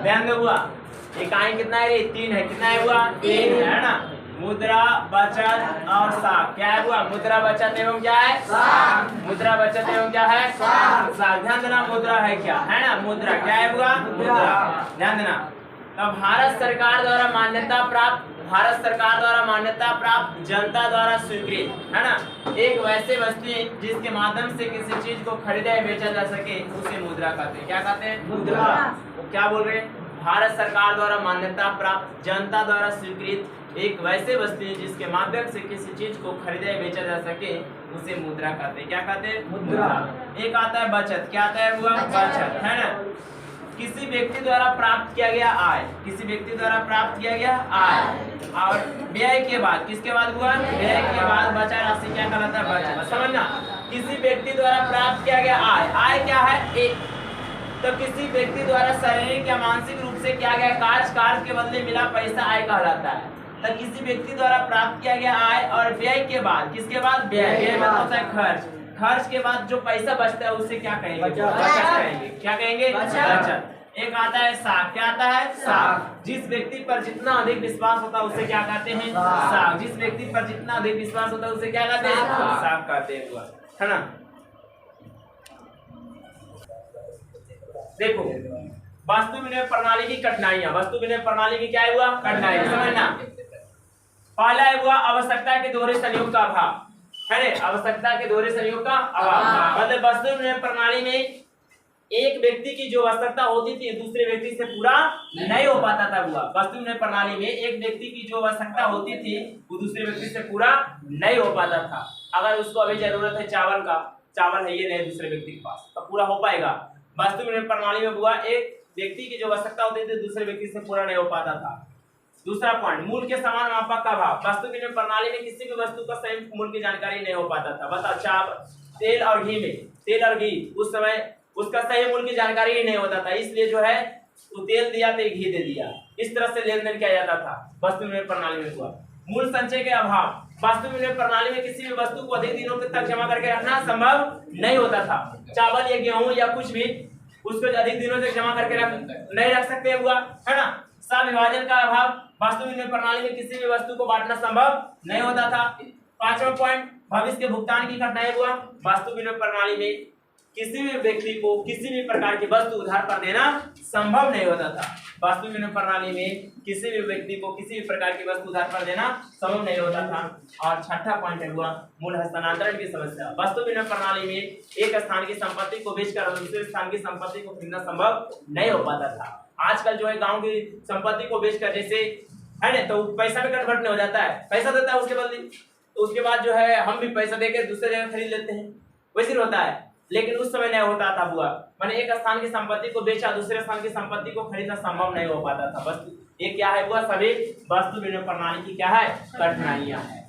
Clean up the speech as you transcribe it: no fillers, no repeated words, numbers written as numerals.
ध्यान दो हुआ, इकाई कितना है, 3 है, कितना है हुआ 3 है ना। मुद्रा, बचत और साख, क्या है हुआ, मुद्रा, बचत एवं क्या है साख, मुद्रा, बचत एवं क्या है साख। ध्यान देना, मुद्रा है क्या है ना, मुद्रा क्या है हुआ मुद्रा, ध्यान देना। तो भारत सरकार द्वारा मान्यता प्राप्त, भारत सरकार द्वारा मान्यता प्राप्त, जनता द्वारा स्वीकृत है ना, एक वैसे वस्तु जिसके माध्यम से किसी चीज को खरीदा या बेचा जा सके उसे मुद्रा कहते हैं। क्या कहते हैं, मुद्रा। वो क्या बोल रहे हैं, भारत सरकार द्वारा मान्यता प्राप्त, जनता द्वारा स्वीकृत, एक वैसे वस्तु जिसके माध्यम से किसी चीज को खरीदा या बेचा जा सके उसे मुद्रा कहते हैं। क्या कहते हैं, मुद्रा। एक आता है बचत, क्या आता है हुआ बचत है ना, किसी व्यक्ति द्वारा प्राप्त किया गया आय, किसी व्यक्ति द्वारा प्राप्त किया गया आय और व्यय के बाद, किसके बाद हुआ व्यय के बाद बचा राशि क्या कहलाता है बचत। समझना, किसी व्यक्ति द्वारा प्राप्त किया गया आय, आय क्या है एक, तो किसी व्यक्ति द्वारा शारीरिक या मानसिक रूप से किया गया कार्य, कार्य के बदले मिला पैसा आय कहलाता है। तो किसी व्यक्ति द्वारा प्राप्त किया गया आय और व्यय के बाद, किसके बाद व्यय, व्यय मतलब होता है खर्च, खर्च के बाद जो पैसा बचता है उसे क्या कहेंगे, बचत कहेंगे। क्या कहेंगे, बचत। एक आता है साख, क्या आता है साख, जिस व्यक्ति पर जितना अधिक विश्वास होता है उसे क्या कहते हैं साख, जिस व्यक्ति पर जितना अधिक विश्वास होता है उसे क्या कहते हैं साख कहते हैं, है ना। देखो, वस्तु विनिमय प्रणाली की कठिनाइयां, वस्तु विनिमय प्रणाली की क्या है हुआ कठिनाई, समझना। पहला है हुआ आवश्यकता के दोहरे संयोग का अभाव, है ना, आवश्यकता के दोहरे संयोग का अभाव, मतलब वस्तु विनिमय प्रणाली में एक व्यक्ति की जो आवश्यकता होती थी दूसरे व्यक्ति से पूरा नहीं हो पाता था हुआ। वस्तु विनिमय प्रणाली में एक व्यक्ति की जो आवश्यकता होती थी वो दूसरे व्यक्ति से पूरा नहीं हो पाता था। अगर उसको अभी जरूरत है चावल का, चावल है ये नहीं दूसरे व्यक्ति के पास, तो पूरा हो पाएगा। वस्तु विनिमय प्रणाली में हुआ एक व्यक्ति की जो आवश्यकता होती थी दूसरे व्यक्ति से पूरा नहीं हो पाता था। दूसरा पॉइंट, मूल्य के समान मापक का अभाव, वस्तु विनिमय प्रणाली में किसी भी वस्तु का सही मूल्य की जानकारी नहीं हो पाता था। बता, चावल, तेल और घी में, तेल और घी उस समय उसका सही मूल्य की जानकारी ही नहीं होता था, इसलिए जो है वो तेल दिया तो घी दे दिया, इस तरह से लेन देन किया जाता था। वस्तु विनिमय प्रणाली में हुआ मूल संचय के अभाव, वस्तु विनिमय प्रणाली में किसी भी वस्तु को अधिक दिनों तक जमा करके रखना संभव नहीं होता था। चावल या गेहूं या कुछ भी उसको अधिक दिनों तक जमा करके नहीं रख सकते हुआ, है ना। विभाजन का अभाव, वस्तु विनिमय प्रणाली में किसी भी वस्तु को बांटना संभव नहीं होता था। पांचवा पॉइंट, भविष्य के भुगतान की कठिनाई हुआ, वस्तु विनिमय प्रणाली में किसी भी व्यक्ति को किसी भी प्रकार की वस्तु उधार पर देना संभव नहीं होता था। वस्तु विनिमय प्रणाली में किसी भी व्यक्ति को किसी भी प्रकार की वस्तु उधार पर देना संभव नहीं होता था। और छठा पॉइंट है हुआ मूल हस्तांतरण की समस्या, वस्तु विनिमय प्रणाली में एक स्थान की संपत्ति को बेचकर दूसरे स्थान की संपत्ति को खरीदना संभव नहीं हो पाता था। आजकल जो है गाँव की संपत्ति को बेचकर जैसे है ना, तो पैसा भी कन्वर्ट नहीं हो जाता है, पैसा देता है उसके बदले, तो उसके बाद जो है हम भी पैसा देकर दूसरे जगह खरीद लेते हैं, वैसे होता है। लेकिन उस समय नहीं होता था बुआ, मैंने एक स्थान की संपत्ति को बेचा दूसरे स्थान की संपत्ति को खरीदना संभव नहीं हो पाता था। वस्तु ये क्या है बुआ, सभी वस्तु विनिमय प्रणाली की क्या है कठिनाइयां है।